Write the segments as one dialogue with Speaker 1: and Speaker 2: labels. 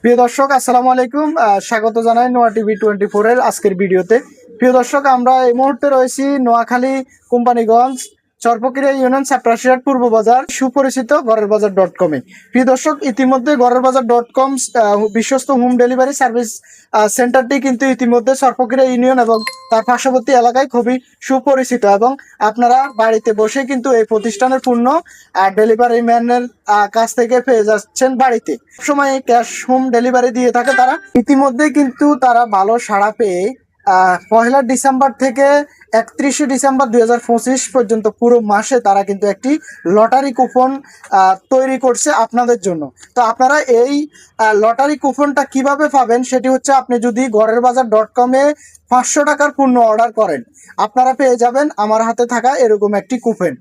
Speaker 1: প্রিয় দর্শক, আসসালামু আলাইকুম। স্বাগত জানাই নোয়া টিভি 24 এর আজকের ভিডিওতে। প্রিয় দর্শক, আমরা এই মুহূর্তে রয়েছি নোয়াখালী কোম্পানিগঞ্জ চরপকিরিয়া ইউনিয়ন ছাত্রাশিয়ার পূর্ব বাজার, সুপরিচিত ঘরের বাজার .com-এ। প্রিয় দর্শক, ইতিমধ্যে ঘরের বাজার .com বিশ্বস্ত হোম ডেলিভারি সার্ভিস সেন্টারটি কিন্তু ইতিমধ্যে চরপকিরিয়া ইউনিয়ন এবং তার পার্শ্ববর্তী এলাকায় খুবই সুপরিচিত, এবং আপনারা বাড়িতে বসে কিন্তু এই প্রতিষ্ঠানের পণ্য ডেলিভারি ম্যানের কাছ থেকে পেয়ে যাচ্ছেন বাড়িতে। সময় ক্যাশ হোম ডেলিভারি দিয়ে থাকে তারা। ইতিমধ্যে কিন্তু তারা ভালো সাড়া পেয়ে 1 ডিসেম্বর থেকে 31 ডিসেম্বর 2025 পর্যন্ত পুরো মাসে তারা কিন্তু একটি লটারি কুপন তৈরি করছে আপনাদের জন্য। তো আপনারা এই লটারি কুপনটা কিভাবে পাবেন সেটি হচ্ছে, আপনি যদি ঘরের বাজার .com-এ 500 টাকার পণ্য অর্ডার করেন, আপনারা পেয়ে যাবেন আমার হাতে থাকা এরকম একটি কুপন,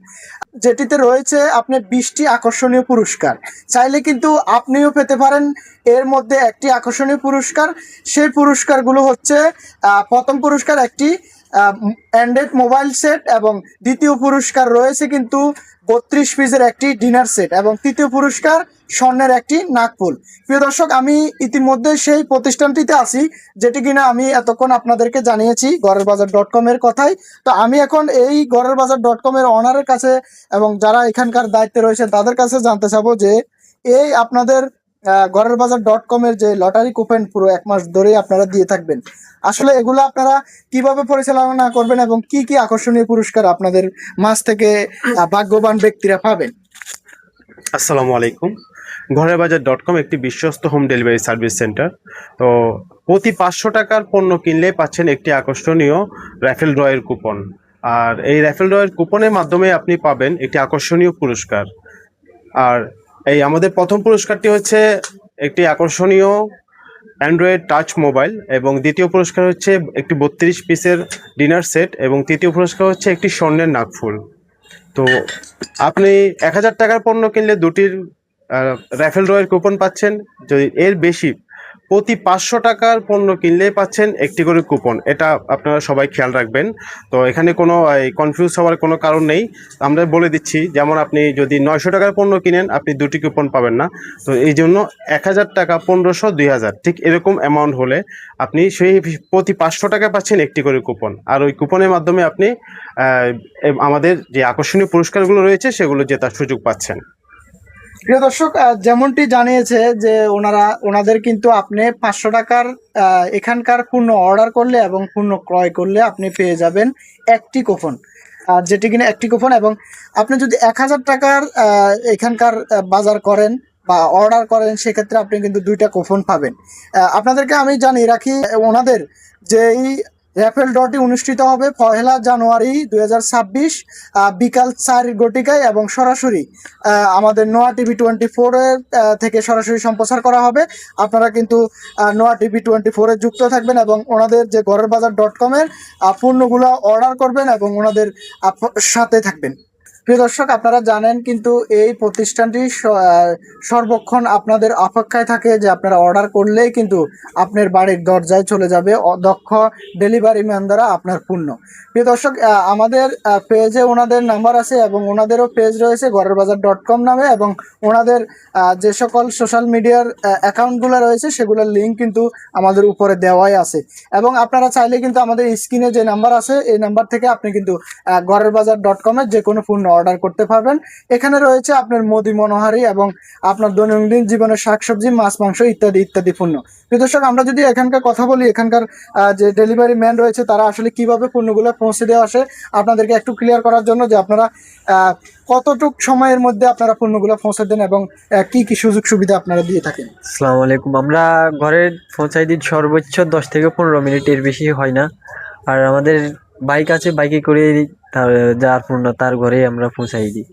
Speaker 1: যেটিতে রয়েছে আপনার 20টি আকর্ষণীয় পুরস্কার। চাইলে কিন্তু আপনিও পেতে পারেন এর মধ্যে একটি আকর্ষণীয় পুরস্কার। সেই পুরস্কারগুলো হচ্ছে, প্রথম পুরস্কার একটি অ্যান্ড্রয়েড মোবাইল সেট, এবং দ্বিতীয় পুরস্কার রয়েছে কিন্তু 32 পিসের একটি ডিনার সেট, এবং তৃতীয় পুরস্কার স্বর্ণের একটি নাকফুল। প্রিয় দর্শক, আমি ইতিমধ্যে সেই প্রতিষ্ঠানটিতে আছি যেটি কিনা আমি এতক্ষণ আপনাদেরকে জানিয়েছি ঘরের বাজার .com এর কথাই। তো আমি এখন এই ঘরের বাজার .com এর অনারের কাছে এবং যারা এখানকার দায়িত্বে রয়েছেন তাদের কাছে জানতে চাবো যে এই আপনাদের ঘরের বাজার .com এর যে লটারি কুপন পুরো 1 মাস ধরেই আপনারা দিয়ে থাকবেন, আসলে এগুলো আপনারা কিভাবে পরিচালনা করবেন এবং কি কি আকর্ষণীয় পুরস্কার আপনাদের মাঝ থেকে ভাগ্যবান ব্যক্তিরা পাবেন?
Speaker 2: আসসালামু আলাইকুম। ঘরের বাজার .com একটি বিশ্বস্ত হোম ডেলিভারি সার্ভিস সেন্টার। তো প্রতি 500 টাকার পণ্য কিনলে পাচ্ছেন একটি আকর্ষণীয় র্যাফেল ড্রয়ের কুপন। আর এই র্যাফেল ড্রয়ের কুপনের মাধ্যমে আপনি পাবেন একটি আকর্ষণীয় পুরস্কার। আর এই আমাদের প্রথম পুরস্কারটি হচ্ছে একটি আকর্ষণীয় অ্যান্ড্রয়েড টাচ মোবাইল, এবং দ্বিতীয় পুরস্কার হচ্ছে একটি 32 পিসের ডিনার সেট, এবং তৃতীয় পুরস্কার হচ্ছে একটি স্বর্ণের নাকফুল। তো আপনি 1000 টাকার পণ্য কিনলে দুটির র্যাফেল ড্রয়ের কুপন পাচ্ছেন। যদি এর বেশি, প্রতি 500 টাকার পণ্য কিনলে পাচ্ছেন একটি করে কুপন। এটা আপনারা সবাই খেয়াল রাখবেন। তো এখানে কোনো কনফিউজ হওয়ার কোনো কারণ নেই। আমরা বলে দিচ্ছি, যেমন আপনি যদি 900 টাকার পণ্য কিনেন, আপনি দুটি কুপন পাবেন না। তো এই জন্য 1000 টাকা, 1500, 2000 ঠিক এরকম অ্যামাউন্ট হলে আপনি সেই প্রতি 500 টাকা পাচ্ছেন একটি করে কুপন। আর ওই কুপনের মাধ্যমে আপনি আমাদের যে আকর্ষণীয় পুরস্কারগুলো রয়েছে সেগুলো জেতার সুযোগ পাচ্ছেন।
Speaker 1: প্রিয় দর্শক, যেমনটি জানিয়েছে যে ওনাদের কিন্তু আপনি 500 টাকার এখানকার পণ্য অর্ডার করলে এবং পণ্য ক্রয় করলে আপনি পেয়ে যাবেন একটি কুপন, যেটি কিনা একটি কুপন। এবং আপনি যদি 1000 টাকার এখানকার বাজার করেন বা অর্ডার করেন, সেক্ষেত্রে আপনি কিন্তু 2টা কুপন পাবেন। আপনাদেরকে আমি জানিয়ে রাখি, ওনাদের যেই র্যাফেল ড্রটি অনুষ্ঠিত হবে 1 জানুয়ারি 2026 বিকাল 4 ঘটিকায়, এবং সরাসরি আমাদের নোয়া টিভি 24 এর থেকে সরাসরি সম্প্রচার করা হবে। আপনারা কিন্তু নোয়া টিভি 24 এ যুক্ত থাকবেন এবং ওনাদের যে ঘরের বাজার .com এর পণ্যগুলো অর্ডার করবেন এবং ওনাদের সাথে থাকবেন। প্রিয় দর্শক, আপনারা জানেন কিন্তু এই প্রতিষ্ঠানটি সর্বক্ষণ আপনাদের অপেক্ষায় থাকে যে আপনারা অর্ডার করলেই কিন্তু আপনার বাড়ির দরজায় চলে যাবে দক্ষ ডেলিভারি ম্যান দ্বারা আপনার পণ্য। প্রিয় দর্শক, আমাদের পেজে ওনাদের নাম্বার আছে এবং ওনাদেরও পেজ রয়েছে ঘরের বাজার .com নামে, এবং ওনাদের যে সকল সোশ্যাল মিডিয়ার অ্যাকাউন্টগুলো রয়েছে সেগুলোর লিঙ্ক কিন্তু আমাদের উপরে দেওয়াই আছে। এবং আপনারা চাইলে কিন্তু আমাদের স্ক্রিনে যে নাম্বার আছে এই নাম্বার থেকে আপনি কিন্তু ঘরের বাজার .com এর যে কোনো পণ্য অর্ডার করতে পারবেন। এখানে রয়েছে আপনার মুদি মনোহারি এবং আপনার দৈনন্দিন জীবনের শাকসবজি, মাছ, মাংস ইত্যাদি ইত্যাদি পণ্য। প্রিয় দর্শক, আমরা যদি এখানকার কথা বলি, এখানকার যে ডেলিভারি ম্যান রয়েছে তারা আসলে কিভাবে পণ্যগুলো পৌঁছে দেওয়া আসে আপনাদেরকে একটু ক্লিয়ার করার জন্য, যে আপনারা কতটুক সময়ের মধ্যে আপনারা পণ্যগুলো পৌঁছে দেন এবং কি কি সুযোগ সুবিধা আপনারা দিয়ে থাকেন।
Speaker 3: আসসালামু আলাইকুম। আমরা ঘরে পৌঁছাই দিই সর্বোচ্চ 10 থেকে 15 মিনিট, এর বেশি হয় না। আর আমাদের বাইক আছে, বাইকে করে যার পণ্য তার ঘরে আমরা পৌঁছাই দিই।